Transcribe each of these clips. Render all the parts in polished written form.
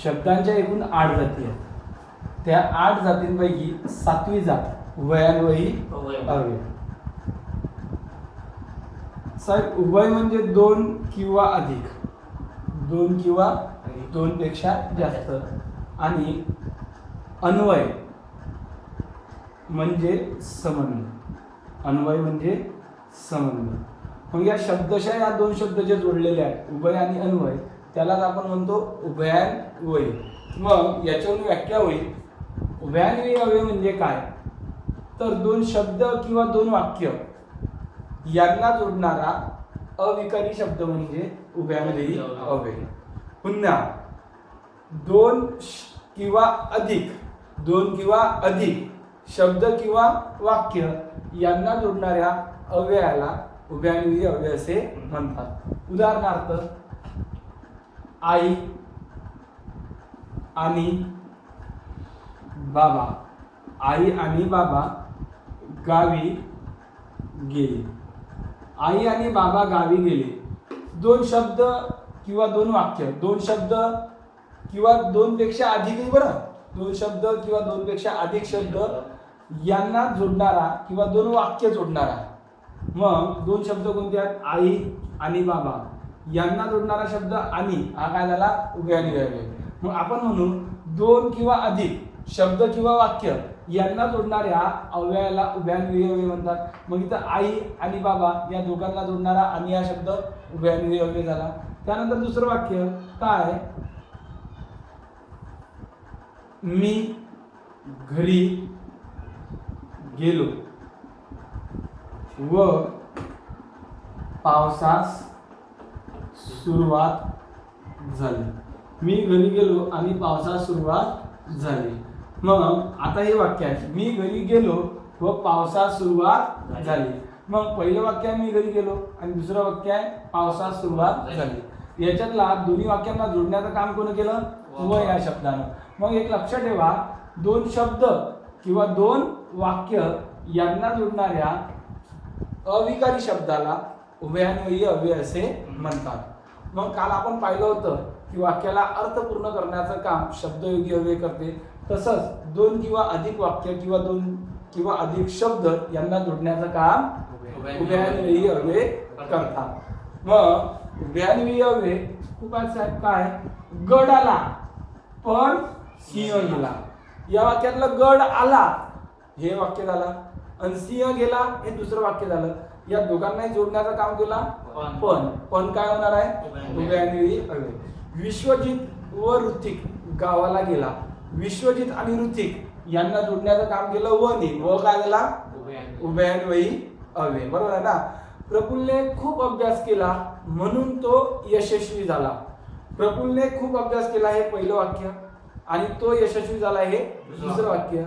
शब्दांच्या एकूण 8 जाती आहेत. त्या 8 जातींपैकी 7वी जात उभयान्वयी अव्यय. साहेब उभय म्हणजे 2 किंवा अधिक, 2 किंवा 2 पेक्षा जास्त, आणि अन्वय म्हणजे संबंध. अन्वय म्हणजे संबंध. मग या शब्दशः या 2 शब्द जे जोडलेले आहेत उभय आणि अन्वय त्यालाच आपण म्हणतो उभयान्वयी. मग याच्यावरून व्याख्या होईल. उभयान्वयी अव्यय म्हणजे काय, तर 2 शब्द किंवा 2 वाक्य यांना जोडणारा अविकारी शब्द म्हणजे उभयान्वयी अव्यय. पुन्हा 2 किंवा अधिक शब्द किंवा वाक्य यांना जोडणाऱ्या अव्ययाला उभयान्वयी अव्यय असे म्हणतात. उदाहरणार्थ आई आणि बाबा. आई आणि बाबा गावी गेले. आई आणि बाबा गावी गेले. 2 शब्द किंवा 2 वाक्य, 2 शब्द किंवा 2 पेक्षा अधिक, बरं, 2 शब्द किंवा 2 पेक्षा अधिक शब्द यांना जोडणारा किंवा 2 वाक्य जोडणारा. मग 2 शब्द कोणते आहेत, आई आणि बाबा यांना जोडणारा शब्द आणि हा काय झाला उभयान्वयी अव्यय. मग आपण म्हणू 2 किंवा अधिक शब्द किंवा वाक्य यांना जोडणाऱ्या अव्ययाला उभयान्वयी अव्यय म्हणतात. मग इथं आई आणि बाबा या दोघांना जोडणारा आणि हा शब्द उभयान्वयी अव्यय झाला. त्यानंतर दुसरं वाक्य काय, मी घरी गेलो व पावसास सुरुवात झाली. मी घरी गेलो आणि पावसास सुरुवात झाली. मग आता हे वाक्य आहे, मी घरी गेलो व पावसास सुरुवात झाली. मग पहिलं वाक्य आहे मी घरी गेलो आणि दुसरं वाक्य आहे पावसास सुरुवात झाली. याच्यातला दोन्ही वाक्यांना जोडण्याचं काम कोण केलं, व या शब्दानं. मग एक लक्षात ठेवा, 2 शब्द किंवा 2 वाक्य यांना जोडणाऱ्या अविकारी शब्दाला उभयान्वयी अव्यय असे म्हणतात. मग काल आपण पाहिलं होतं की वाक्याला अर्थपूर्ण करण्याचं काम शब्दयोगी अव्यय करते. तसंच 2 किंवा अधिक वाक्य किंवा 2 किंवा अधिक शब्द यांना जोडण्याचं काम उभयान्वयी अव्यय करतात. मग उभयान्वयी अव्यय खूप साहेब काय, गड आला पण सिंह गेला. या वाक्यातलं गड आला हे वाक्य झालं आणि सिंह गेला हे दुसरं वाक्य झालं. या दोघांनाही जोडण्याचं काम केला पण काय होणार आहे, उभयान्वयी अव्यय. विश्वजित व ऋतिक गावाला गेला. विश्वजित आणि ऋतिक यांना जोडण्याचं काम केलं व काय झाला, उभयान्वयी अव्यय. बरोबर आहे ना. प्रफुल्लने खूप अभ्यास केला म्हणून तो यशस्वी झाला. प्रफुल्लने खूप अभ्यास केला हे पहिलं वाक्य आणि तो यशस्वी झाला हे दुसरं वाक्य.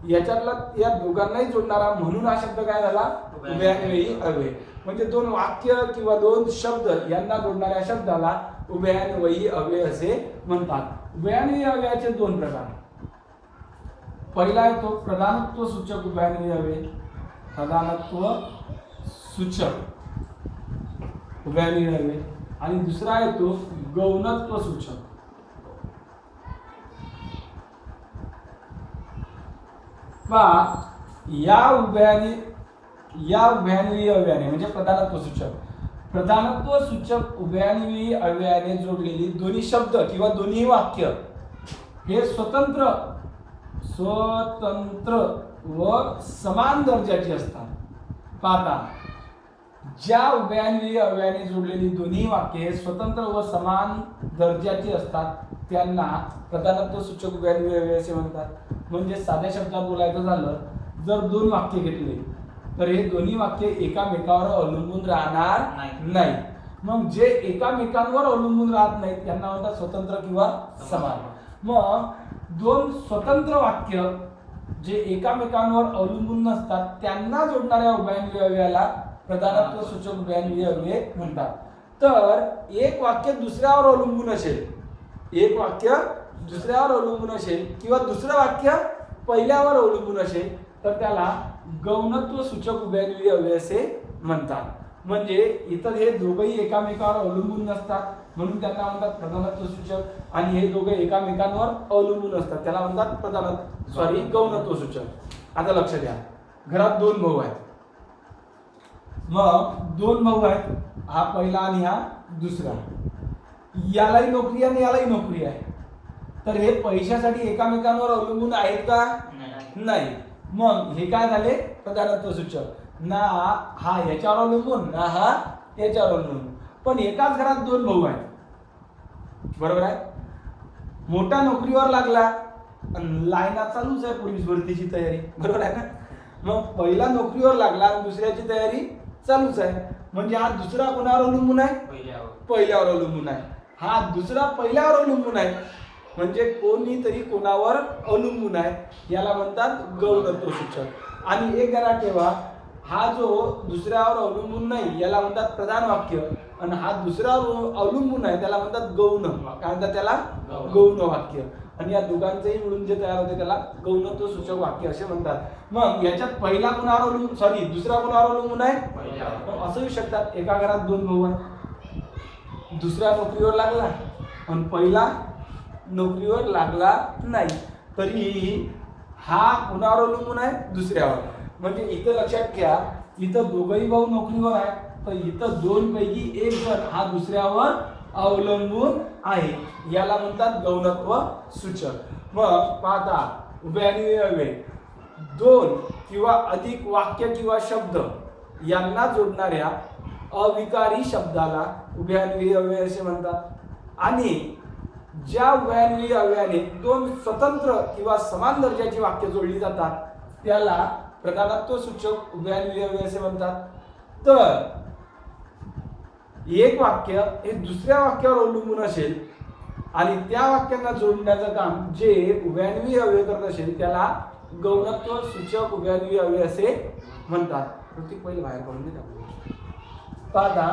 याच्यातला या दोघांनाही जोडणारा म्हणून हा शब्द काय झाला, उभयान्वयी अव्यय. म्हणजे 2 वाक्य किंवा 2 शब्द यांना जोडणाऱ्या शब्दाला उभयान्वयी अव्यय असे म्हणतात. उभयान्वयी अव्ययाचे 2 प्रकार. पहिला आहे तो प्रधानत्व सूचक उभयान्वयी अव्यय. प्रधानत्व सूचक उभयान्वयी अव्यय. आणि दुसरा आहे तो गौणत्व सूचक. या उभयान्वयी अव्ययाने म्हणजे प्रधानत्व सूचक उभयान्वयी अव्ययाने जोडलेली दोन्ही शब्द किंवा दोन्ही वाक्य हे स्वतंत्र व समान दर्जाची असतात. पाहता, ज्या उभयान्वयी अव्ययाने जोडलेली दोन्ही वाक्ये हे स्वतंत्र व समान दर्जाची असतात त्यांना प्रधानत्व सूचक उभयान्वयी अव्यय असे म्हणतात. म्हणजे साध्या शब्दात बोलायचं झालं, जर 2 वाक्य घेतले तर हे दोन्ही वाक्य एकामेकावर अवलंबून राहणार नाही. मग जे एकामेकांवर अवलंबून राहत नाहीत त्यांना म्हणतात स्वतंत्र किंवा समान. मग 2 स्वतंत्र वाक्य जे एकामेकांवर अवलंबून नसतात त्यांना जोडणाऱ्या उभयान्वयी अव्ययाला प्रधानत्व सूचक उभयान्वयी अव्यय म्हणतात. तर एक वाक्य दुसऱ्यावर अवलंबून असेल, किंवा दुसरं वाक्य पहिल्यावर अवलंबून असेल तर त्याला गौणत्व सूचक उभयान्वयी अव्यय असे म्हणतात. म्हणजे इतर हे दोघंही एकामेकावर अवलंबून नसतात म्हणून त्यांना म्हणतात प्रधानत्व सूचक. आणि हे दोघे एकामेकांवर अवलंबून असतात त्याला म्हणतात गौणत्व सूचक. आता लक्ष द्या, घरात दोन भाऊ आहेत. मग दोन भाऊ आहेत, हा पहिला आणि हा दुसरा. यालाही नोकरी आणि यालाही नोकरी आहे. तर हे पैशासाठी एकामेकांवर अवलंबून आहेत का? नाही. मग हे काय झाले? प्रधानत्व सूचक. ना हा याच्यावर अवलंबून ना हा याच्यावर अवलंबून. पण एकाच घरात दोन भाऊ आहेत, बरोबर आहे. मोठा नोकरीवर लागला आणि लाईना चालूच आहे पोलीस भरतीची तयारी, बरोबर आहे ना. मग पहिला नोकरीवर लागला आणि दुसऱ्याची तयारी चालूच आहे. म्हणजे हा दुसरा कोणावर अवलंबून आहे? पहिल्यावर अवलंबून आहे. हा दुसरा पहिल्यावर अवलंबून आहे. म्हणजे कोणीतरी कोणावर अवलंबून आहे, याला म्हणतात गौणत्व सूचक. आणि एक जरा ठेवा, हा जो दुसऱ्यावर अवलंबून नाही याला म्हणतात प्रधान वाक्य, आणि हा दुसऱ्यावर अवलंबून आहे त्याला म्हणतात गौण. काय म्हणतात त्याला? गौण वाक्य. आणि या दोघांचंही मिळून जे तयार होते त्याला गौणत्व सूचक वाक्य असे म्हणतात. मग याच्यात पहिला कोणावर अवलंबून दुसरा कोणावर अवलंबून आहे? असं येऊ शकतात, एका घरात दोन भाऊ आहेत, दुसऱ्या नोकरीवर लागला आणि पहिला नोकरीवर लागला नाही, तरी हा कोणावर अवलंबून आहे? दुसऱ्यावर. म्हणजे इथं लक्षात घ्या, इथं दोघही भाऊ नोकरीवर आहे, तर इथं दोन पैकी एक जण हा दुसऱ्यावर अवलंबून आहे, याला म्हणतात गौणत्व सूचक. मग पाहता, उभे आणि अव्यय, दोन किंवा अधिक वाक्य किंवा शब्द यांना जोडणाऱ्या अविकारी शब्दाला उभयान्वयी अव्यय असे म्हणतात. आणि ज्या उभयान्वयी अव्ययाने दोन स्वतंत्र किंवा समान दर्जाची वाक्य जोडली जातात त्याला प्रधानत्व सूचक उभयान्वयी अव्यय असे म्हणतात. तर एक वाक्य हे दुसऱ्या वाक्यावर अवलंबून असेल आणि त्या वाक्यांना जोडण्याचं काम जे उभयान्वयी अव्यय करत असेल त्याला गौणत्व सूचक उभयान्वयी अव्यय असे म्हणतात. प्रत्येक पहिले बाहेर पडून देत आपण पाहता,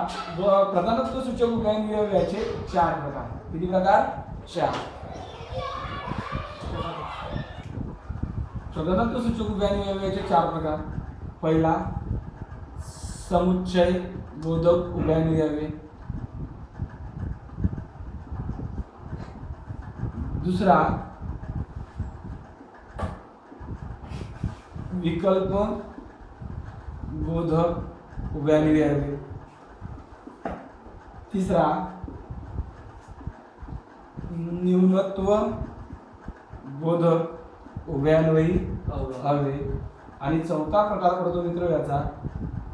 प्रधानत्व सूचक उभयान्वयी अव्ययाचे 4 प्रकार. किती प्रकार? 4. प्रधानत्व सूचक उभयान्वयी अव्ययाचे 4 प्रकार. पहिला समुच्चय बोधक उभयान्वयी अव्यय. दुसरा विकल्प बोधक उभयान्वयी अव्यय. तिसरा न्यूनत्व बोधक उभयान्वयी अव्यय. आणि चौथा प्रकार पडतो मित्र याचा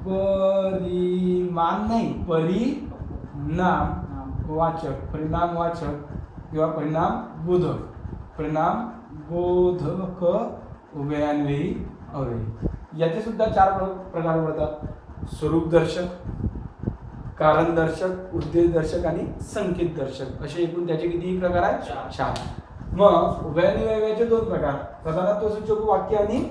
परिमाण नाही, परिणाम वाचक, परिणामवाचक किंवा परिणाम बोधक. परिणाम बोधक उभयान्वयी अव्यय. याचे सुद्धा 4 प्रकार पडतात. स्वरूप दर्शक, कारण दर्शक, उद्देश दर्शक आणि संकेत दर्शक असे एकूण त्याचे किती प्रकार आहेत? 4. मग उभयान्वयी अव्ययाचे 2 प्रकार, प्रधानत्व सूचक वाक्य आणि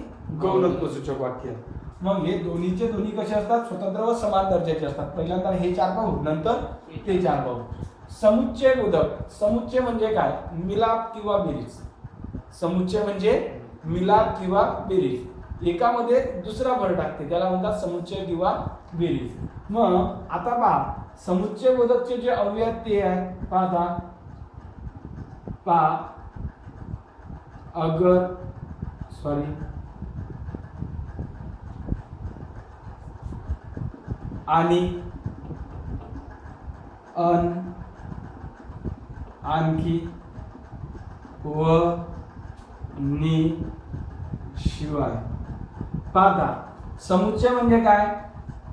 गौणत्व सूचक वाक्य. मग हे दोन्हीचे दोन्ही कसे असतात? स्वतंत्र व समान दर्जाचे असतात. पहिल्यांदा हे 4 पाहू, नंतर ते 4 पाहू. समुच्चय बोधक. समुच्चय म्हणजे काय? मिलाप किंवा बेरीज. समुच्चय म्हणजे मिलाप किंवा बेरीज. एकामध्ये दुसरा भर टाकते त्याला म्हणतात समुच्चय किंवा बेरीज. मग आता पहा, समुच्चय बोधकचे जे अव्यय ते आहे. पहा अगर, आणि, अन, आणखी, व, नि, शिवाय. पाहता, समुच्चय म्हणजे काय?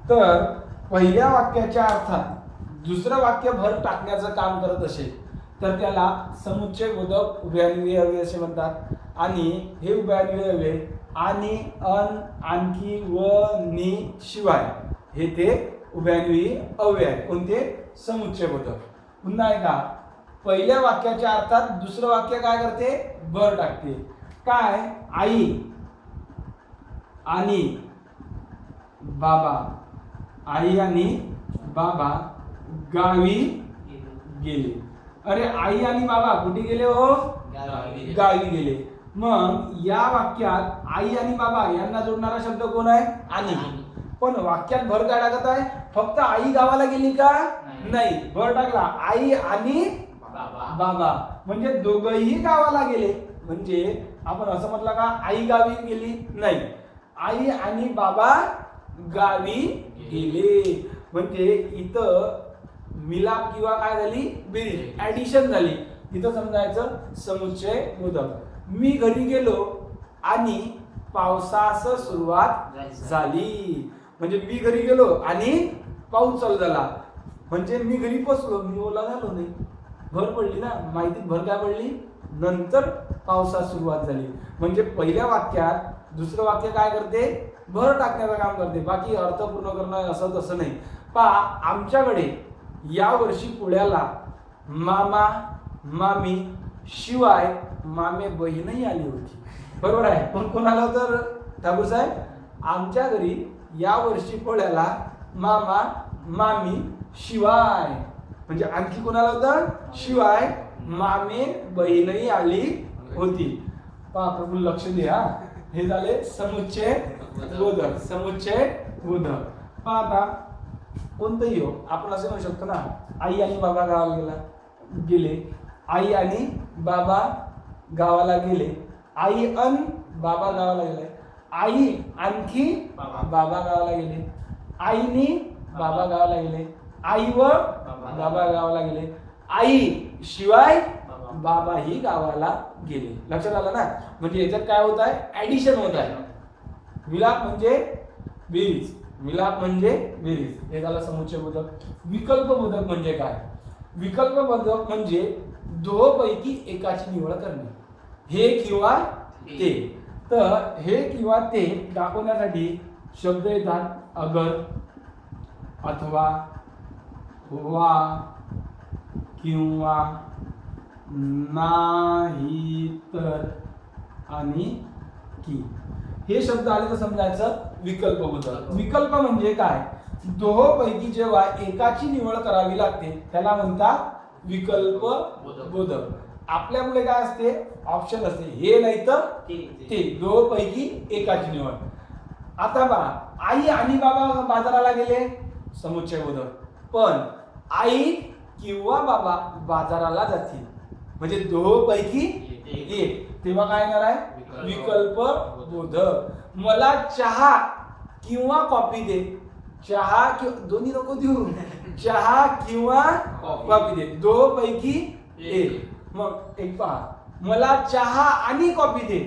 तर पहिल्या वाक्याच्या अर्थात दुसरं वाक्य भर टाकण्याचं काम करत असेल तर त्याला समुच्चय बोधक उभयान्वयी अव्यय असे म्हणतात. आणि हे उभयान्वयी अव्यय आणि, अन, आणखी, व, नि, शिवाय हे ते उभयान्वयी अव्यय आहे. कोणते? समुच्चय बोधक. पुन्हा एकदा, पहिल्या वाक्याच्या अर्थात दुसरं वाक्य काय करते? भर टाकते. काय? आई आणि बाबा. आई आणि बाबा गावी गेले. अरे आई आणि बाबा कुठे गेले हो? गावी गेले. मग या वाक्यात आई आणि बाबा यांना जोडणारा शब्द कोण आहे? आणि. पण वाक्यात भर काय टाकत आहे? फक्त आई गावाला गेली का? नाही, भर टाकला आई आणि बाबा, म्हणजे दोघंही गावाला गेले. म्हणजे आपण असं म्हटलं का आई गावी गेली? नाही, आई आणि बाबा गावी गेले. म्हणजे इथं मिलाप किंवा काय झाली? बेरीज, ऍडिशन झाली. इथं समजायचं समुच्चय बोधक. मी घरी गेलो आणि पावसास सुरुवात झाली. म्हणजे मी घरी गेलो आणि पाऊस चालू झाला. म्हणजे मी घरी पोचलो, मी ओला झालो नाही, भर पडली ना, माहितीत भर काय पडली? नंतर पावसास सुरुवात झाली. म्हणजे पहिल्या वाक्यात दुसरं वाक्य काय करते? भर टाकण्याचं काम करते. बाकी अर्थ पूर्ण करणं असं तसं नाही. पहा, आमच्याकडे या वर्षी पुण्याला मामा मामी शिवाय मामे बहीणही आली होती. बरोबर आहे. कोण कोण आलं होतं ठाकूर साहेब? आमच्या घरी या वर्षी पोळ्याला मामा मामी शिवाय, म्हणजे आणखी कोणाला होतं? शिवाय मामे बहीणही आली होती. पहा, प्रभू लक्ष द्या. हे झाले समुच्चय बोधक. समुच्चय बोधक. पहा, आता कोणतंही हो, आपण असं म्हणू शकतो ना, आई आणि बाबा गावाला गेले. आई आणि बाबा गावाला गेले. आई अन बाबा गावाला गेले. आई आणखी बाबा गावाला गेले. आईनी बाबा गावाला गेले. आई व बाबा गावाला गेले. आई शिवाय बाबाही गावाला गेले. लक्षात आलं ना? म्हणजे याच्यात काय होत आहे? ऍडिशन होत आहे. मिलाप म्हणजे बेरीज, मिलाप म्हणजे बेरीज. हे झालं समुच्चय बोधक. विकल्प बोधक म्हणजे काय? विकल्प बोधक म्हणजे दोहोपैकी एकाची निवड करणे, हे किंवा ते. तर हे किंवा ते दाखवण्यासाठी शब्द येतात अगर, अथवा, वा, किंवा, नाही तर आणि की. हे शब्द आले तर समजायचं विकल्प बोधक. विकल्प म्हणजे काय? दोहोपैकी जेव्हा एकाची निवड करावी लागते त्याला म्हणतात विकल्प बोधक. आपल्यामुळे काय असते? ऑप्शन असते, हे नाही तर ते, दोहोपैकी एकाची निवड. आता पहा, आई आणि बाबा बाजाराला गेले, समुच्चय बोधक. पण आई किंवा बाबा बाजाराला जातील, म्हणजे दोहोपैकी एक, तेव्हा काय येणार आहे? विकल्प बोधक. मला चहा किंवा कॉफी दे. चहा किंवा, दोन्ही नको देऊ, चहा किंवा कॉफी दे, दोहोपैकी एक. मग एक पहा, मला चहा आणि कॉफी दे,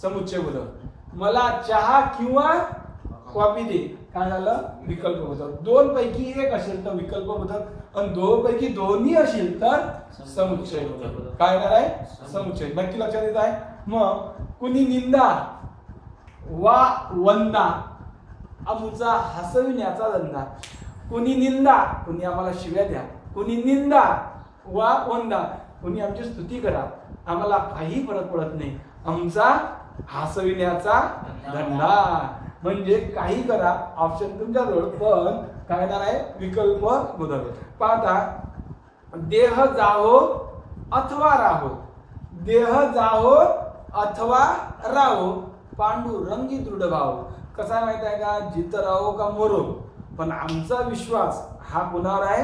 समुच्चय बोधक. मला चहा किंवा कॉफी दे, काय झालं? विकल्प बोधक. दोन पैकी एक असेल तर विकल्प बोधक, आणि दोनपैकी दोन्ही असेल तर समुच्चय बोधक. काय येणार आहे? समुच्चय. नक्की लक्षात येत आहे? मग कुणी निंदा वा वंदा, आमचा हसविण्याचा धंदा. कुणी निंदा, कुणी आम्हाला शिव्या द्या. कुणी निंदा वा वंदा, कुणी आमची स्तुती करा, आम्हाला काही फरक पडत नाही, आमचा हसविण्याचा धंदा. म्हणजे काही करा, ऑप्शन तुमच्याजवळ, पण काय येणार आहे? विकल्प बोधक. पाहता, देह जाहो अथवा राहो. देह जाहो अथवा राहो, पांडुरंगी दृढ भाव. कसा आहे माहिती आहे का? जिथं राहो का मरो, पण आमचा विश्वास हा कुणावर आहे?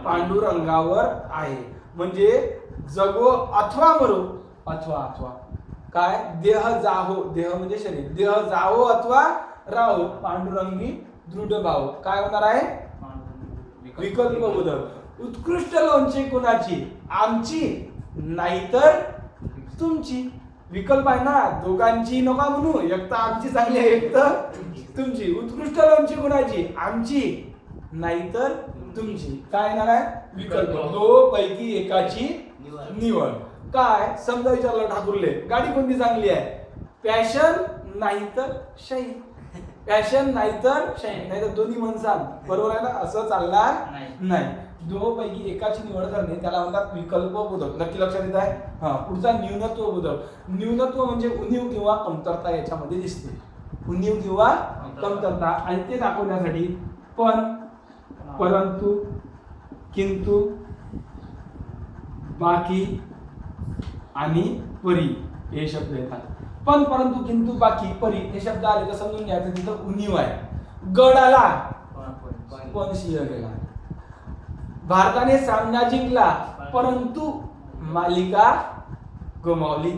पांडुरंगावर आहे. म्हणजे जगो अथवा मरो, अथवा अथवा काय? देह जाहो, देह म्हणजे शरीर, देह जाहो अथवा राहो, पांडुरंगी दृढ भाव. काय होणार आहे? विकल्प बोधक. उत्कृष्ट लोणची कुणाची? आमची, नाहीतर तुमची. विकल्प आहे ना, दोघांची नका म्हणू, एक तर आमची चांगली आहे, एक तर तुमची. उत्कृष्ट लोणची कुणाची? आमची, नाहीतर तुमची. काय येणार आहे? विकल्प. दोपैकी एकाची निवड. काय? समजा विचारलं ठाकूरले, गाडी कोणती चांगली आहे? पॅशन नाहीतर शाही. पॅशन नाहीतर शाही, नाहीतर दोन्ही म्हणसाल, बरोबर आहे ना? असं चालणार नाही. दोपैकी एकाची निवड करणे त्याला म्हणतात विकल्प बोधक. नक्की लक्षात येत आहे? हा. पुढचा न्यूनत्व बोधक. न्यूनत्व म्हणजे उणीव किंवा कमतरता याच्यामध्ये दिसते. उणीव किंवा कमतरता, आणि ते दाखवण्यासाठी पण, परंतु, किंतु, बाकी आणि परी हे शब्द येतात. पण, परंतु, किंतु, बाकी, परी हे शब्द आले तर समजून घ्यायचं तिथं उणीव आहे. गड आला पण सिंह गेला. भारताने सामना जिंकला परंतु मालिका गमावली.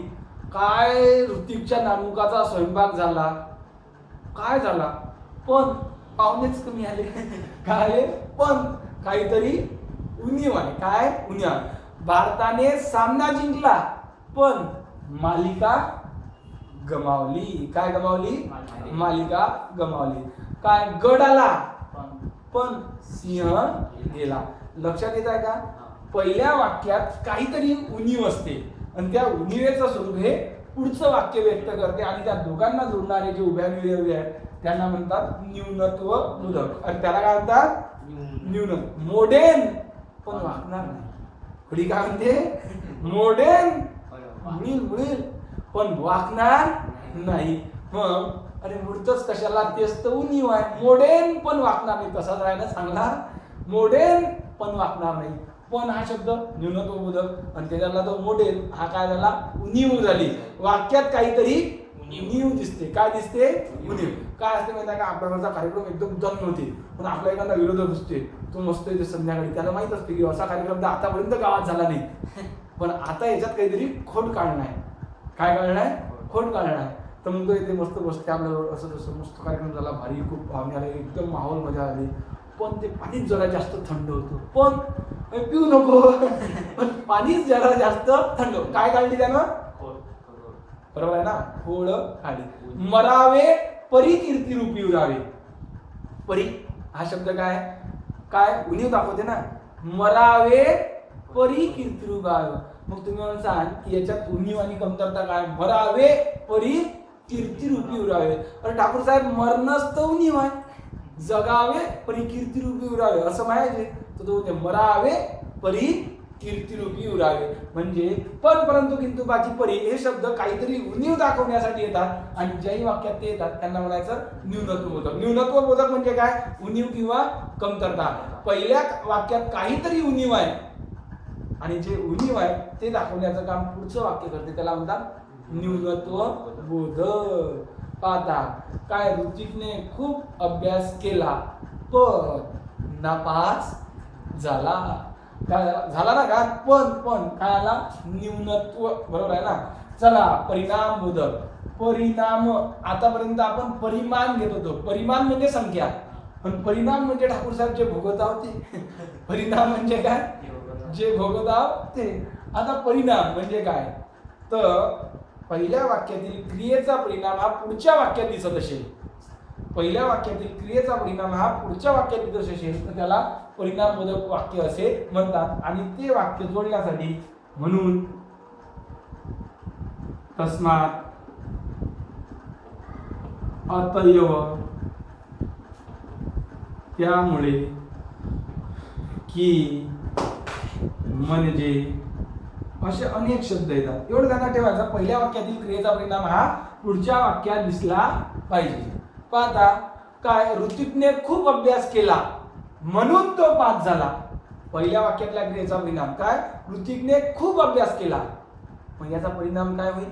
काय ऋतिकच्या नामुकाचा स्वयंपाक झाला, काय झाला, पण पाहुणेच कमी आले. काय आले? पण काहीतरी उणीव आहे. काय उणीव? भारताने सामना जिंकला पण मालिका गमावली. काय गमावली? मालिका गमावली. काय? गड आला पण सिंह गेला. लक्षात येत आहे का? पहिल्या वाक्यात काहीतरी उणीव असते आणि त्या उणीवेचं स्वरूप हे पुढचं वाक्य व्यक्त करते आणि त्या दोघांना जोडणारे जे उभयनिर्वय आहेत त्यांना म्हणतात न्यूनत्व बोधक. आणि त्याला काय म्हणतात? न्यूनत्व. मोडेन पण वागणार नाही. पुढे काय म्हणते? मोडेन मिळेल पण वागणार नाही. मग अरे मूर्तच कशाला? तेच तर उणीव आहे. मोडेन पण वागणार नाही. तसाच राहायला चांगला. मोडेन पण वागणार नाही. पण हा शब्द न्यूनत्व बोधक आणि त्याच्याला तो मोडेल हा काय झाला? उणीव झाली. वाक्यात काहीतरी उणीव दिसते. काय दिसते? उणीव. काय असते माहिती आहे का? आपल्याकडचा कार्यक्रम एकदम दम होते पण आपला एखादा विरोधक दिसते, तो मस्त येते संध्याकाळी. त्याला माहित असते की असा कार्यक्रम तर आतापर्यंत गावात झाला नाही, पण आता याच्यात काहीतरी खोट काढणं आहे. काय काढणं आहे? खोट काढणं आहे. तर मग तो इथे मस्त बसते आपल्याला, असं तसं मस्त कार्यक्रम झाला, भारी, खूप पाहुणे आले, एकदम माहोल मजा आली, पण ते पाणीच जरा जास्त थंड होतं. पण पिऊ नको पण पाणीच जरा जास्त थंड. काय काढली त्यानं? बरोबर आहे ना? खोड काढली. मरावे परी कीर्ती रूपी उरावे. परी हा शब्द काय? काय उणीव दाखवते ना. मरावे परी कीर्ती रूपावे. मग तुम्ही म्हणसाल की याच्यात उणीव आणि कमतरता काय? मरावे परी कीर्ती रूपी उरावे. अरे ठाकूर साहेब, मरणच तर उणीव आहे. जगावे परी कीर्ती रूपी उरावे असं म्हणायचे. तर तो मरावे परी कीर्ती रूपी उरावे म्हणजे पण, परंतु, किंतु, बाकी, परी हे शब्द काहीतरी उणीव दाखवण्यासाठी येतात आणि ज्याही वाक्यात ते येतात त्यांना म्हणायचं न्यूनत्व बोधक. न्यूनत्व बोधक म्हणजे काय? उणीव किंवा कमतरता. पहिल्या वाक्यात काहीतरी उणीव आहे आणि जे उणीव आहे ते दाखवण्याचं काम पुढचं वाक्य करते, त्याला म्हणतात न्यूनत्व बोधक. पाहता काय? ऋतिकने खूप अभ्यास केला पण नापास झाला. काय झाला ना? का पण काय आला? न्यूनत्व. बरोबर आहे ना? चला परिणाम बोधक. परिणाम आतापर्यंत आपण परिमाण घेत होतो. परिमाण म्हणजे संख्या, पण परिणाम म्हणजे ठाकूर साहेब जे भोगत आहोत ते. परिणाम म्हणजे काय? जे भोगत आहोत ते. आता परिणाम म्हणजे काय? तर पहिल्या वाक्यातील क्रियेचा परिणाम हा पुढच्या वाक्यात दिसत असेल. पहिल्या वाक्यातील क्रियेचा परिणाम हा पुढच्या वाक्यात दिसत असेल तर त्याला परिणामबोधक वाक्य असे म्हणतात. आणि ते वाक्य जोडण्यासाठी म्हणून तस्मात अतयव त्यामुळे की म्हणजे असे अनेक शब्द येतात. एवढं त्यांना ठेवायचं. पहिल्या वाक्यातील क्रियेचा परिणाम हा पुढच्या वाक्यात दिसला पाहिजे. पाहता काय? ऋतिकने खूप अभ्यास केला म्हणून तो पास झाला. पहिल्या वाक्यातल्या क्रियेचा परिणाम काय? ऋतिकने खूप अभ्यास केला. मग याचा परिणाम काय होईल?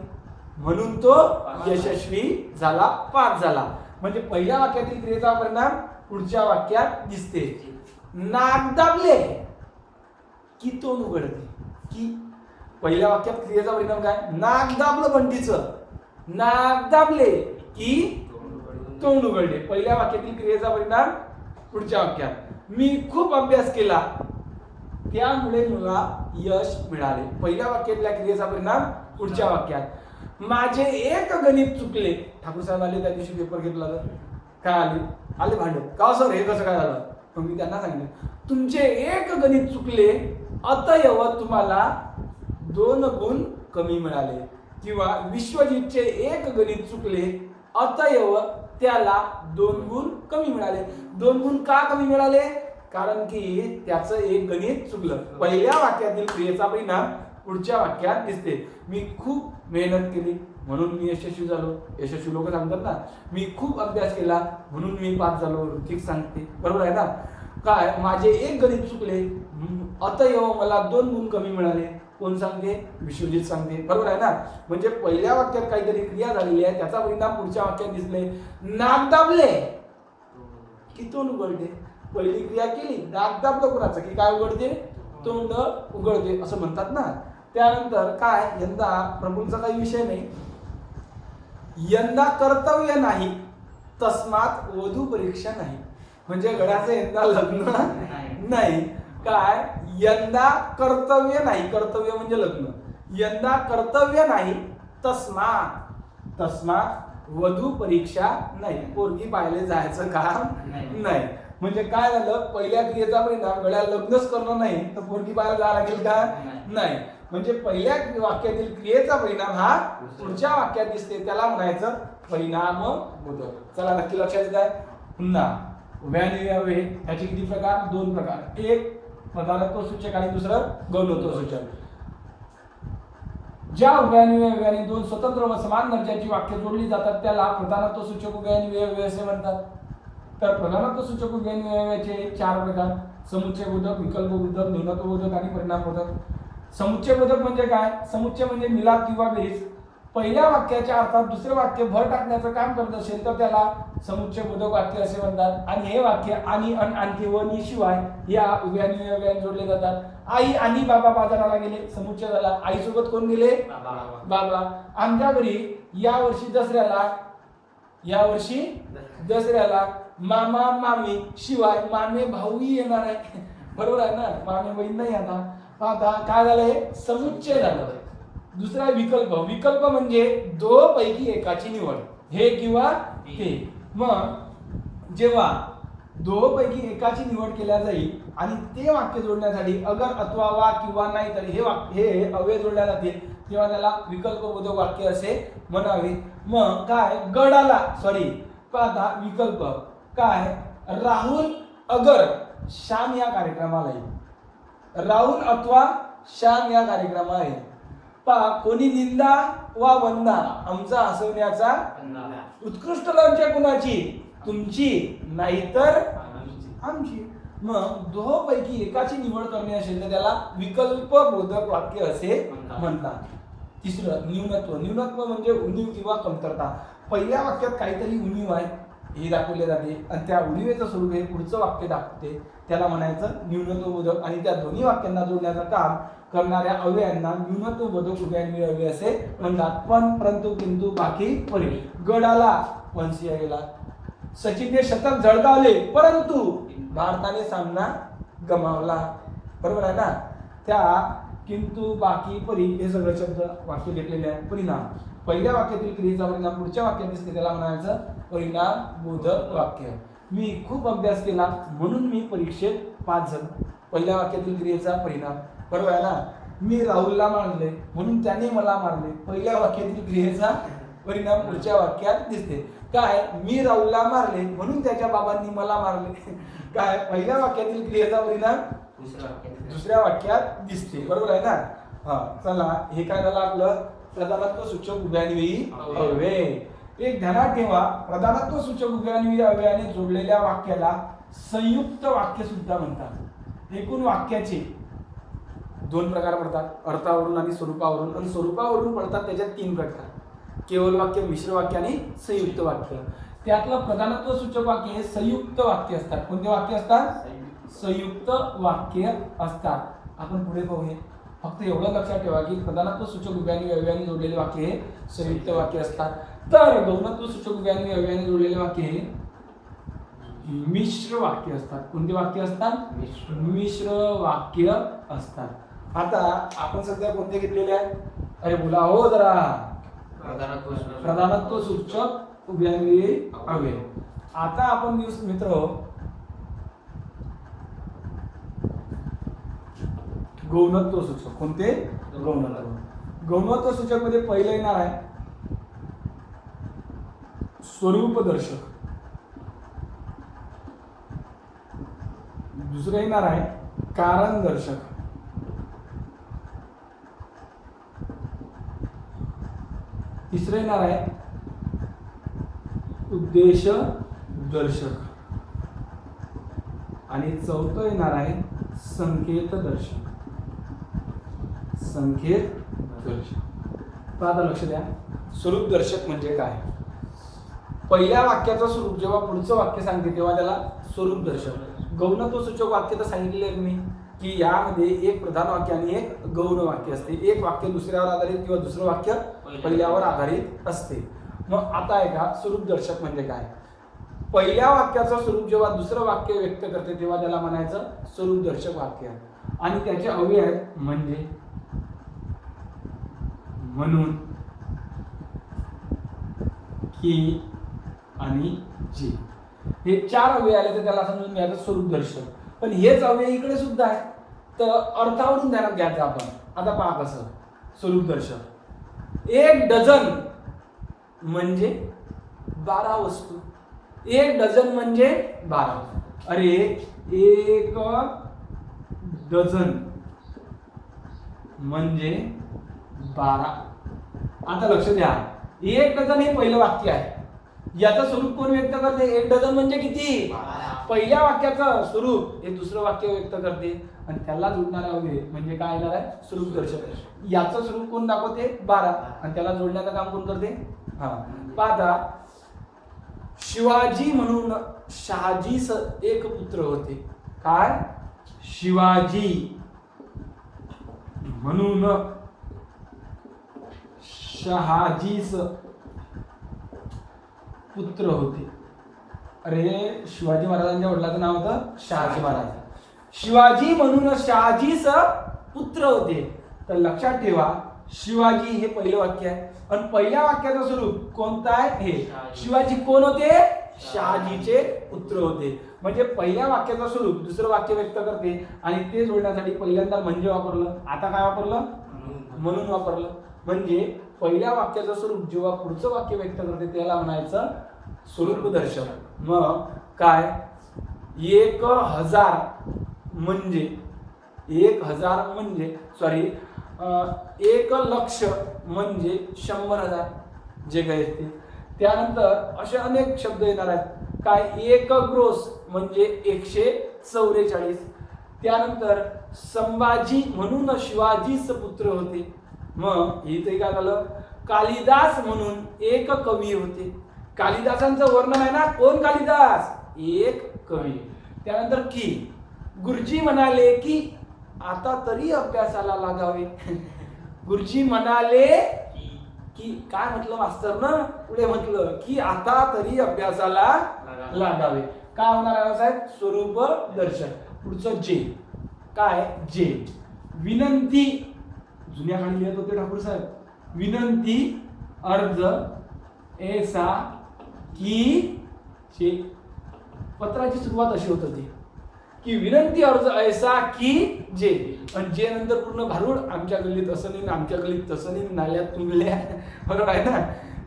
म्हणून तो यशस्वी झाला, पास झाला. म्हणजे पहिल्या वाक्यातील क्रियेचा परिणाम पुढच्या वाक्यात दिसते. नाक दाबले की तोंड उघडते. की पहिल्या वाक्यात क्रियेचा परिणाम काय? नाक दाबलं बंटीचं. नाक दाबले की तोंड उघडले. पहिल्या वाक्यातील क्रियेचा परिणाम पुढच्या वाक्यात. मी खूप अभ्यास केला त्यामुळे मला यश मिळाले. पहिल्या वाक्यातल्या क्रियेचा परिणाम पुढच्या वाक्यात. माझे एक गणित चुकले. ठाकूर साहेब आले त्या दिवशी पेपर घेतला तर काय आले भांडत. का सर हे कसं काय झालं? मग मी त्यांना सांगितलं तुमचे एक गणित चुकले अतएव तुम्हाला 2 गुण कमी मिळाले. किंवा विश्वजितचे एक गणित चुकले अतएव त्याला 2 गुण कमी मिळाले. 2 गुण का कमी मिळाले? कारण की त्याचं एक गणित चुकलं. पहिल्या वाक्यातील क्रियेचा परिणाम पुढच्या वाक्यात दिसते. मी खूप मेहनत केली म्हणून मी यशस्वी झालो. यशस्वी लोक सांगतात ना मी खूप अभ्यास केला म्हणून मी पास झालो. ऋतिक सांगते. बरोबर आहे ना? काय? माझे एक गणित चुकले अतएव मला 2 गुण कमी मिळाले. कोण सांगते? विश्वजित सांगते. बरोबर आहे ना? म्हणजे पहिल्या वाक्यात काहीतरी क्रिया झालेली आहे त्याचा परिणाम पुढच्या वाक्यात दिसले. नाक दाबले की तोंड उघडते. पहिली क्रिया केली, दाब दाबलं कुणाचं की काय उघडते, तोंड उघडते असं म्हणतात ना. त्यानंतर काय, यंदा प्रभूंचा काही विषय नाही, यंदा कर्तव्य नाही तस्मात वधू परीक्षा नाही. म्हणजे गड्याचं यंदा लग्न नाही. काय, यंदा कर्तव्य नाही, कर्तव्य म्हणजे लग्न, यंदा कर्तव्य नाही तस्मात वधू परीक्षा नाही, पोरगी पाहिले जायचं काम नाही. म्हणजे काय झालं, पहिल्या क्रियेचा परिणाम गड्या लग्नच करणं नाही तर पोरगी पाहायला जायला लागेल का नाही. म्हणजे पहिल्या वाक्यातील क्रियेचा परिणाम हा पुढच्या वाक्यात दिसते, त्याला म्हणायचं परिणाम बोधक. चला नक्की लक्षात येत आहे. पुन्हा उभ्या आणि अव्यय ह्याचे किती प्रकार, दोन प्रकार, एक प्रधानत्व सूचक आणि दुसरं गौणत्व सूचक. ज्या उभ्या आणि अव्ययाने दोन स्वतंत्र व समान दर्जाची वाक्य जोडली जातात त्याला प्रधानत्व सूचक उभ्या आणि अव्यय असे म्हणतात. तर प्रधानत्व सूचक उभ्या आणि अव्ययाचे चार प्रकार, समुच्चय बोधक, विकल्प बोधक, न्यूनत्व बोधक आणि परिणाम बोधक. समुच्चय बोधक म्हणजे काय, समुच्चय म्हणजे मिलाप किंवा बेरीज. पहिल्या वाक्याच्या अर्थात दुसरे वाक्य भर टाकण्याचं काम करत असेल तर त्याला समुच्चय बोधक वाक्य असे म्हणतात. आणि हे वाक्य आणि आणखी व नि शिवाय या उभ्या आणि अव्ययाने जोडले जातात. आई आणि बाबा बाजाराला गेले, समुच्चय झाला. आई सोबत कोण गेले, बाबा. आमच्या घरी यावर्षी दसऱ्याला मामा मामी शिवाय मामे भाऊही येणार आहे. बरोबर आहे ना, मामे बहीण नाही. आता काय झालंय, समुच्चय झालं. दुसरा विकल्प, विकल्प म्हणजे दोपैकी एकाची निवड, हे किंवा ते. मग जेव्हा दोपैकी एकाची निवड केल्या जाईल आणि ते वाक्य जोडण्यासाठी अगर अथवा वा किंवा नाही तर हे अव्यय जोडल्या जातील तेव्हा त्याला विकल्प बोधक वाक्य असे म्हणावे. मग काय, गडाला आता विकल्प काय, राहुल अगर श्याम या कार्यक्रमाला येईल, राहुल अथवा श्याम या कार्यक्रमाला येईल. कोणी निंदा वा वंदा आमचा हसवण्याचा उत्कृष्ट लंच कुणाची, तुमची नाहीतर आमची. मग दोहोपैकी एकाची निवड करणे असेल तर त्याला विकल्प बोधक वाक्य असे म्हणतात. तिसरं न्यूनत्व, न्यूनत्व म्हणजे उणीव किंवा कमतरता. पहिल्या वाक्यात काहीतरी उणीव आहे हे दाखवले जाते आणि त्या उणीवेचं स्वरूप हे पुढचं वाक्य दाखवते, त्याला म्हणायचं न्यूनत्व बोधक. आणि त्या दोन्ही वाक्यांना जोडण्याचं काम करणाऱ्या अव्ययांना न्यूनत्व बोधक उभ्या आणि अव्यय असे म्हणतात. पण परंतु किंतु बाकी परी, गडाला वंशीय गेला, सचिनने शतक झळकावले परंतु भारताने सामना गमावला. बरोबर आहे ना. त्या किंतु बाकी परी हे सगळे शब्द वाक्य घेतलेले आहे. परिणाम, पहिल्या वाक्यातील क्रियेचा परिणाम पुढच्या वाक्यात दिसते त्याला म्हणायचं परिणाम बोधक वाक्य. मी खूप अभ्यास केला म्हणून मी परीक्षेत पास झालो, पहिल्या वाक्यातील क्रियेचा परिणाम. बरोबर आहे ना. मी राहुलला मारले म्हणून त्याने मला मारले, पहिल्या वाक्यातील क्रियेचा परिणाम पुढच्या वाक्यात दिसते. काय, मी राहुलला मारले म्हणून त्याच्या बाबांनी मला मारले, काय, पहिल्या वाक्यातील क्रियेचा परिणाम दुसऱ्या वाक्यात दिसते. बरोबर आहे ना. चला हे काय झालं आपलं प्रधानत्व सूचक उभ्या आणि अव्यय. एक ध्यानात ठेवा, प्रधानत्व सूचक उभ्या आणि अव्ययाने जोडलेल्या वाक्याला संयुक्त वाक्य सुद्धा म्हणतात. एकूण वाक्याचे दोन प्रकार पडतात, अर्थावरून आणि स्वरूपावरून. आणि स्वरूपावरून पडतात त्याच्यात तीन प्रकार, केवळ वाक्य, मिश्र वाक्य आणि संयुक्त वाक्य. त्यातलं प्रधानत्व सूचक वाक्य हे संयुक्त वाक्य असतात. कोणते वाक्य असतात, संयुक्त वाक्य असतात. आपण पुढे पाहूया. फक्त एवढं लक्षात ठेवा की प्रधानत्व सूचक उभ्या आणि अव्ययाने जोडलेले वाक्य हे संयुक्त वाक्य असतात. तर गौणत्व सूचक उभ्या आणि अव्ययाने जोडलेले वाक्य हे मिश्र वाक्य असतात. कोणते वाक्य असतात, मिश्र वाक्य असतात. आता आपण सध्या कोणते घेतलेले आहेत, अरे बोला हो जरा. प्रधानत्व सूचक उभ्या आणि अव्यय. आता आपण मित्र गौणत्व सूचक. कोणते, गौणत्व. गौणत्व सूचक मध्ये पहिलं येणार आहे स्वरूपदर्शक, दुसरं येणार आहे कारणदर्शक, तिसरं येणार आहे उद्देशदर्शक आणि चौथं येणार आहे संकेतदर्शक. संकेतदर्शक. आता लक्ष द्या, स्वरूपदर्शक म्हणजे काय. पहिल्या वाक्याचं स्वरूप जेव्हा पुढचं वाक्य सांगते तेव्हा त्याला स्वरूप दर्शक. गौणत्व सूचक वाक्य तर सांगितले मी की यामध्ये एक प्रधान वाक्य आणि एक गौण वाक्य असते. एक वाक्य दुसऱ्यावर आधारित किंवा दुसरं वाक्य पहिल्यावर आधारित असते. मग आता आहे का स्वरूप दर्शक म्हणजे काय? पहिल्या वाक्याचं स्वरूप जेव्हा दुसरं वाक्य व्यक्त करते तेव्हा त्याला म्हणायचं स्वरूप दर्शक वाक्य. आणि त्याचे अवयव आहेत म्हणजे, म्हणून, की आणि जे. हे 4 अवयव आले तर त्याला समजून घ्यायचं स्वरूप दर्शक. पण हेच अवयव इकडे सुद्धा आहे तर अर्थावरून ध्यानात घ्यायचं आपण. आता पहा कसं स्वरूप दर्शक. 1 डझन म्हणजे 12 वस्तू. 1 डझन म्हणजे 12. अरे 1 डझन म्हणजे 12. आता लक्ष द्या, 1 डझन हे पहिलं वाक्य आहे. याचं स्वरूप कोण व्यक्त करते? 1 डझन म्हणजे किती? पहिल्या वाक्याचं स्वरूप हे दुसरं वाक्य व्यक्त करते आणि त्याला जोडणारा अवयव म्हणजे काय येणार आहे? स्वरूप दर्शक. याचं स्वरूप कोण दाखवते? 12 आणि त्याला जोडण्याचं काम कोण करते? पाहता, शिवाजी म्हणून शहाजीस एक पुत्र होते. काय? शिवाजी म्हणून शहाजीस पुत्र होते. अरे शिवाजी महाराजांच्या वडिलांचं नाव होतं शहाजी महाराज. शिवाजी म्हणून शहाजीस पुत्र होते. तर लक्षात ठेवा, शिवाजी हे पहिलं वाक्य आहे आणि पहिल्या वाक्याचं स्वरूप कोणतं आहे? हे. शिवाजी कोण होते? शहाजीचे पुत्र होते. म्हणजे पहिल्या वाक्याचं स्वरूप दुसरं वाक्य व्यक्त करते आणि ते जोडण्यासाठी पहिल्यांदा म्हणजे वापरलं. आता काय वापरलं? म्हणून वापरलं. म्हणजे पहिल्या वाक्याचं स्वरूप जेव्हा पुढचं वाक्य व्यक्त करते त्याला म्हणायचं स्वरूप दर्शक. मग काय? 1000 म्हणजे 1000 म्हणजे 1 लक्ष म्हणजे 100,000 जे काही असते. त्यानंतर असे अनेक शब्द येणार आहेत. काय? 1 ग्रोस म्हणजे 144. त्यानंतर संभाजी म्हणून शिवाजीच पुत्र होते. मग इथे काय झालं? कालिदास म्हणून एक कवी होते. कालिदासांचं वर्णन आहे ना, कोण कालिदास? एक कवी. त्यानंतर की गुरुजी म्हणाले की आता तरी अभ्यासाला लागावे. गुरुजी म्हणाले की काय म्हटलं मास्तर ना? पुढे म्हटलं की आता तरी अभ्यासाला लागावे. काय होणार आहे साहेब? स्वरूप दर्शक. पुढचं जे. काय? जे. विनंती जुन्या काळी लिहित होते ठाकूर साहेब. विनंती अर्ज ऐसा की जे. पत्राची सुरुवात अशी होत होती की विनंती अर्ज ऐसा की जे. आणि जे नंतर पूर्ण भारूड आमच्या गल्लीत असं नाही, आमच्या गल्लीत तसं नाही, नाल्यात तुंबल्या. बरोबर आहे ना?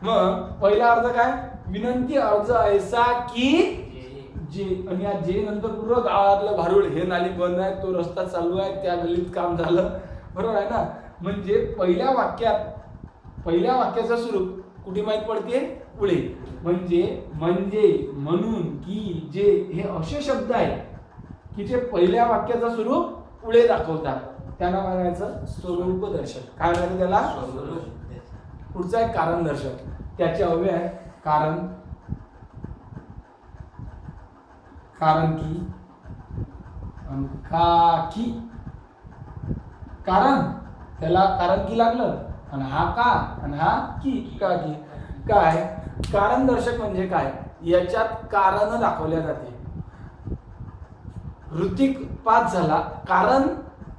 मग पहिला अर्ज काय? विनंती अर्ज ऐसा की जे. आणि या जे नंतर पूर्ण गावातलं भारूड, हे नाली बंद आहे, तो रस्ता चालू आहे, त्या गल्लीत काम झालं. बरोबर आहे ना? म्हणजे पहिल्या वाक्याचं स्वरूप कुठे माहित पडते? पुढे. म्हणजे म्हणून, की, जे हे असे शब्द आहेत की जे पहिल्या वाक्याचं स्वरूप पुढे दाखवतात. त्यांना म्हणायचं स्वरूप दर्शक. काय म्हणायचं त्याला? पुढचा आहे कारण दर्शक. त्याचे अवयव आहे कारण, कारण की, का की. कारण त्याला कारण की लागलं आणि हा का आणि हा की, का की. काय? कारण दर्शक म्हणजे काय? याच्यात कारण दाखवल्या जाते. ऋतिक पास झाला कारण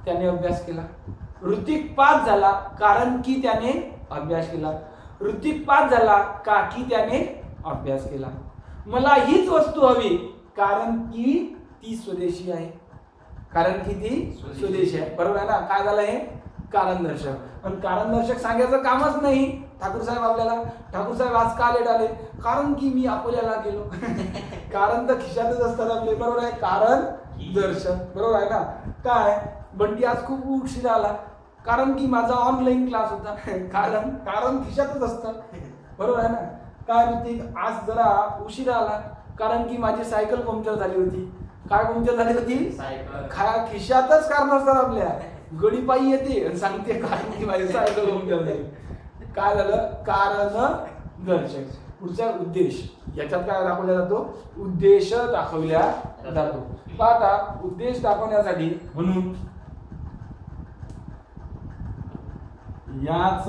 त्याने अभ्यास केला. ऋतिक पास झाला कारण की त्याने अभ्यास केला. ऋतिक पास झाला का की त्याने अभ्यास केला. मला हीच वस्तू हवी कारण की ती स्वदेशी आहे. कारण की ती स्वदेशी आहे. बरोबर आहे ना? काय झालं हे? कारण दर्शक. पण कारण दर्शक सांगायचं कामच नाही ठाकूर साहेब आपल्याला. ठाकूर साहेब आज का लेट आले? कारण की मी अकोल्याला गेलो. कारण तर खिशातच असतात आपले. बरोबर आहे? कारण दर्शक. बरोबर आहे ना? काय? बंटी आज खूप उशिरा आला कारण की माझा ऑनलाईन क्लास होता. कारण खिशातच असतं. बरोबर आहे ना? काय ऋतिक आज जरा उशिरा आला कारण की माझी सायकल पंक्चर झाली होती. काय पंक्चर झाली होती? सायकल. खिशातच कारण असतात आपल्या. गडीपायी येते आणि सांगते कारण की माझी सायकल पंक्चर झाली. काय झालं? कारण दर्शक. पुढचा उद्देश, याच्यात काय दाखवला जातो? उद्देश दाखवल्या जातो. पहा आता उद्देश दाखवण्यासाठी म्हणून याच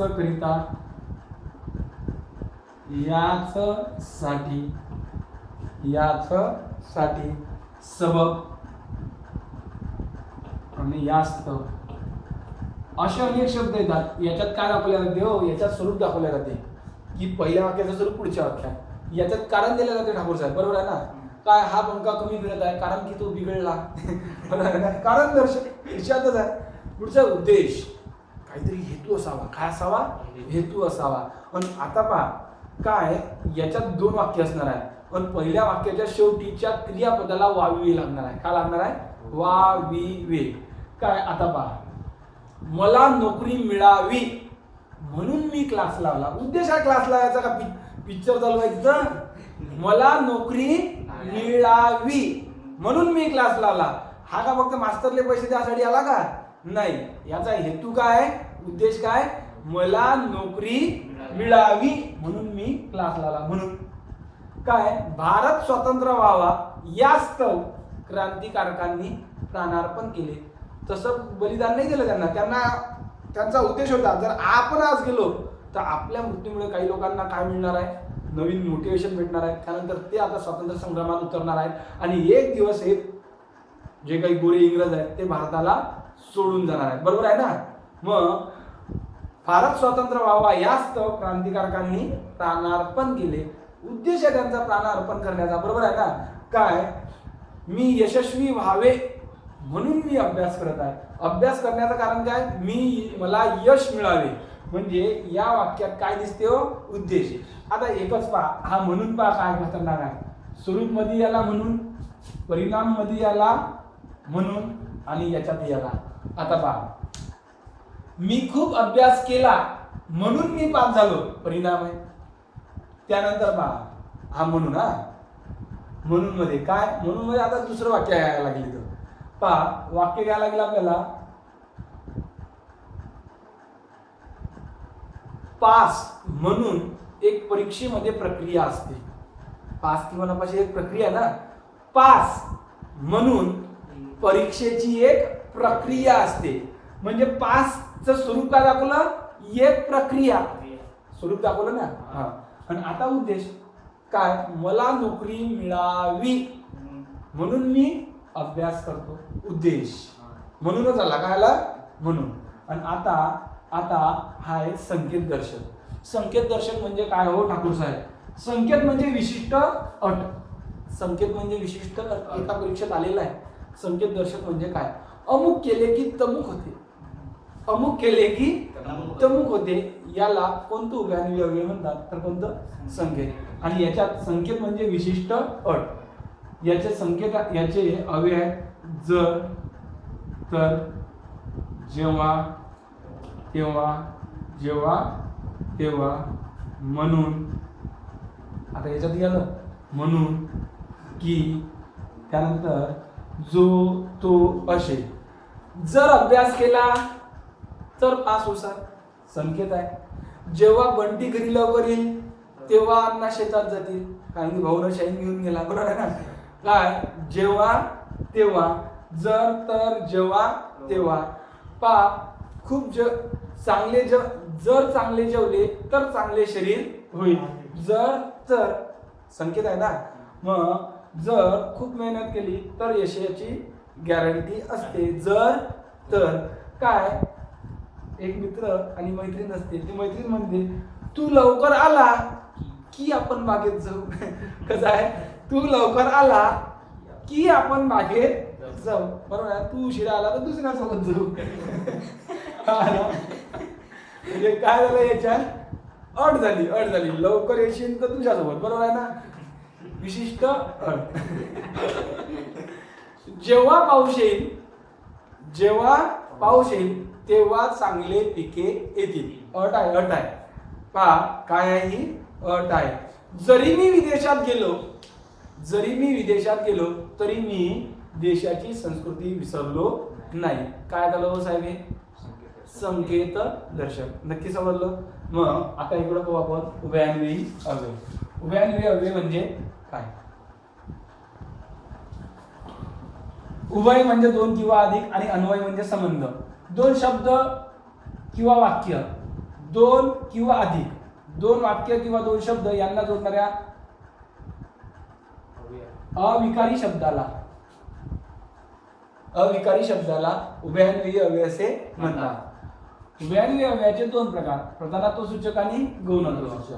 साठी सबब आणि यास्तव असे अनेक शब्द येतात. याच्यात काय दाखवल्या जाते? हो, याच्यात स्वरूप दाखवल्या जाते की पहिल्या वाक्याचं स्वरूप पुढच्या वाक्यात. याच्यात कारण दिलं जाते ठाकूर साहेब, बरोबर आहे ना? काय हा पंखा कमी फिरत आहे कारण की तो बिघडला. बरोबर आहे ना? कारण दर्शक याच्यातच आहे. पुढचा उद्देश, काहीतरी हेतू असावा. काय असावा? हेतू असावा. आणि आता पहा काय, याच्यात 2 वाक्य असणार आहे. पण पहिल्या वाक्याच्या शेवटीच्या क्रियापदाला वाविवे लागणार आहे. काय लागणार आहे? वाविवे. काय आता पहा, मला नोकरी मिळावी म्हणून मी क्लास लावला. उद्देश आहे क्लास लावायचा का पिक्चर चालवायचं? मला नोकरी मिळावी म्हणून मी क्लास लावला. हा का फक्त मास्तरले पैसे द्यासाठी आला का? नाही. याचा हेतू काय? उद्देश काय? मला नोकरी मिळावी म्हणून मी क्लास लावला. म्हणून काय, भारत स्वतंत्र व्हावा यास्तव क्रांतिकारकांनी प्राणार्पण केले. तसं बलिदान नाही दिलं त्यांचा उद्देश होता, जर आपण आज गेलो तर आपल्या मृत्यूमुळे काही लोकांना काय मिळणार आहे? नवीन मोटिवेशन भेटणार आहे. त्यानंतर ते आता स्वातंत्र्य संग्रामात उतरणार आहेत आणि एक दिवस हे जे काही गोरे इंग्रज आहेत ते भारताला सोडून जाणार आहेत. बरोबर आहे ना? मग भारत स्वतंत्र व्हावा यास्तव क्रांतिकारकांनी प्राणार्पण केले. उद्देश आहे त्यांचा प्राणार्पण करण्याचा. बरोबर आहे ना? काय, मी यशस्वी व्हावे म्हणून मी अभ्यास करत आहे. अभ्यास करण्याचं कारण काय? मला यश मिळावे. म्हणजे या वाक्यात काय दिसते? हो, उद्देश. आता एकच पहा, हा म्हणून पहा काय खतरनाक आहे. स्वरूप मध्ये याला म्हणून, परिणाम मध्ये याला म्हणून आणि याच्यात याला. आता पहा, मी खूप अभ्यास केला म्हणून मी पास झालो, परिणाम आहे. त्यानंतर पहा हा म्हणून, म्हणून मध्ये काय? म्हणून मध्ये आता दुसरं वाक्य घ्यायला लागले. तर पहा वाक्य घ्यायला लागलं आपल्याला, पास म्हणून एक परीक्षेमध्ये प्रक्रिया असते. पास किंवा नपाशी एक प्रक्रिया ना. पास म्हणून परीक्षेची एक प्रक्रिया असते. म्हणजे पासचं स्वरूप काय दाखवलं? एक प्रक्रिया स्वरूप दाखवलं ना. हा. आणि आता उद्देश काय? मला नोकरी मिळावी म्हणून मी अभ्यास करतो. उद्देश म्हणूनच आला. काय आला? म्हणून. आणि आता हा आहे संकेत दर्शक. संकेत दर्शक म्हणजे काय हो ठाकूर साहेब? संकेत म्हणजे विशिष्ट अट. संकेत म्हणजे विशिष्ट अट. एका परीक्षेत आलेला आहे. संकेत दर्शक म्हणजे काय? अमुक केले की तमुक होते. अमुक केले की तमुक होते. याला कोणतं उभे आणि अव्यय म्हणतात? तर कोणतं? संकेत. आणि याच्यात संकेत म्हणजे विशिष्ट अट. याचे संकेत, याचे अव्यय आहेत जर, तर, जेव्हा, तेव्हा, जेव्हा, तेव्हा, म्हणून. आता याच्यात गेलं म्हणून, की, त्यानंतर जो, तो, असे. जर अभ्यास केला तर पास होणार, संकेत आहे. जेव्हा बंटी घरी लवकर येईल तेव्हा अण्णा शेतात जातील, कारण की भाऊनं शाईन घेऊन गेला. बरोबर आहे ना? काय? जेव्हा, तेव्हा, जर, तर, जेव्हा, तेव्हा. पा खूप चांगले जर चांगले जेवले तर चांगले शरीर होईल. जर, तर, संकेत आहे ना. मग जर खूप मेहनत केली तर यशाची गॅरंटी असते. जर, तर, काय? एक मित्र आणि मैत्रीण असते. ती मैत्रीण म्हणते तू लवकर आला की आपण बागेत जाऊ. कसं आहे? तू लवकर आला की आपण बागेत जाऊ. बरोबर आहे? तू उशिरा आला तर दुसऱ्या सोबत जाऊ. म्हणजे काय झालं? याच्यात अट झाली. लवकर येशील तर तुझ्यासोबत. बरोबर आहे ना? विशिष्ट अट. जेव्हा पाऊस येईल तेव्हा चांगले पिके येतील. अट आहे. पहा काय आहे ही? अट आहे. जरी मी विदेशात गेलो तरी मी देशाची संस्कृती विसरलो नाही. काय झालं हो साहेब? हे संकेत दर्शक. नक्की समजलं? मग आता इकडं पाहू आपण उभ्या आणि अव्यय. उभयान्वयी अव्यय म्हणजे काय? उभय म्हणजे दोन किंवा अधिक आणि अन्वय म्हणजे संबंध. दोन शब्द किंवा वाक्य, दोन किंवा अधिक, दोन वाक्य किंवा दोन शब्द यांना जोडणाऱ्या अविकारी शब्दाला उभयान्वयी अव्यय असे म्हणतात. उभयान्वयी अव्ययाचे दोन प्रकार, प्रधानत्व सूचक आणि गौणत्व सूचक.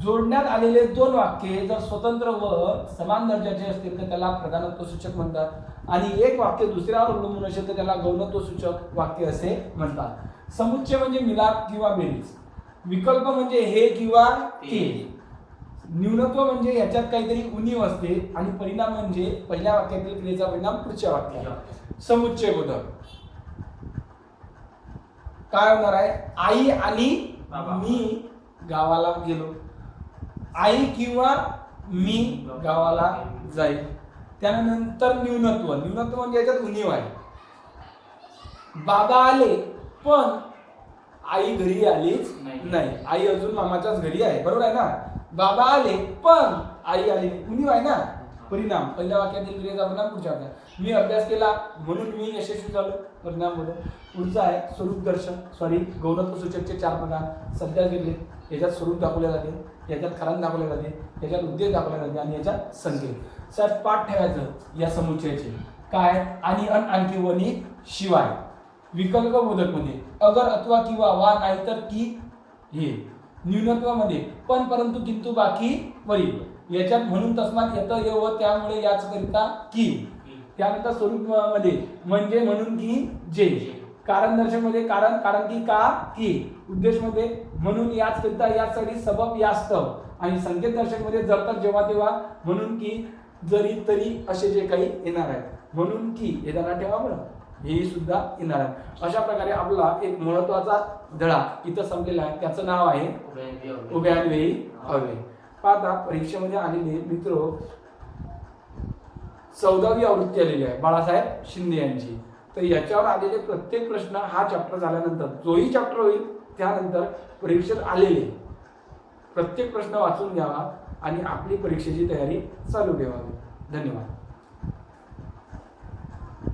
जोडण्यात आलेले दोन वाक्ये जर स्वतंत्र व समान दर्जाचे असतील तर त्याला प्रधानत्व सूचक म्हणतात, आणि एक वाक्य दुसऱ्यावर अवलंबून असेल तर त्याला गौणत्व सूचक वाक्य असे म्हणतात. समुच्चय म्हणजे मिलाप किंवा बेरीज, विकल्प म्हणजे हे किंवा ते, न्यूनत्व म्हणजे याच्यात काहीतरी उणीव असते, आणि परिणाम म्हणजे पहिल्या वाक्यातील क्रियेचा परिणाम पुढच्या वाक्यात. समुच्चय बोधक काय होणार आहे? आई आणि मी गावाला गेलो, आई किंवा मी गावाला जाईल. त्यानंतर न्यूनत्व म्हणजे याच्यात उणीव आहे. बाबा आले पण आई घरी आलीच नाही, आई अजून मामाच्याच घरी आहे, बरोबर आहे ना. बाबा आले पण आई आली, उणीव आहे ना. परिणाम पहिल्या वाक्यातील क्रियेचा परिणाम पुढच्या वाक्यात. मी अभ्यास केला म्हणून मी यशस्वी झालो, परिणाम होतो. पुढचा आहे स्वरूप दर्शन गौणत्व सूचकचे चार प्रकार. सध्या घेतले, याच्यात स्वरूप दाखवले जाते, याच्यात कारण दाखवले जाते, याच्यात उद्देश दाखवले जाते, आणि याच्यात संकेत. सर पाठ ठेवायचं या समुच्चयाचे काय? आणि आणखी वनी शिवाय. विकल्प बोधक मध्ये अगर अथवा किंवा वा नाहीतर की हे. न्यूनत्वामध्ये पण परंतु किंतु बाकी वरील. याच्यात म्हणून तस्मात येत ये व त्यामुळे याच करिता की. त्यानंतर स्वरूप मध्ये म्हणजे म्हणून की जे. कारण दर्शक मध्ये कारण की का की. उद्देश मध्ये म्हणून याच करिता यासाठी सबब यास्तव. आणि संकेत दर्शक मध्ये जर तर जेव्हा तेव्हा म्हणून की जरी तरी असे जे काही येणार आहे. म्हणून की हे जरा ठेवा बरं, हे सुद्धा येणार आहे. अशा प्रकारे आपला एक महत्वाचा धडा इथं संपलेला आहे, त्याचं नाव आहे उभयान्वयी अव्यय. आता परीक्षेमध्ये आलेले मित्र 14वी आवृत्ती आलेली आहे बाळासाहेब शिंदे यांची. तर याच्यावर आलेले प्रत्येक प्रश्न हा चॅप्टर झाल्यानंतर जोही चॅप्टर होईल त्यानंतर परीक्षेत आलेले प्रत्येक प्रश्न वाचून घ्यावा आणि आपली परीक्षेची तयारी चालू ठेवावी. धन्यवाद.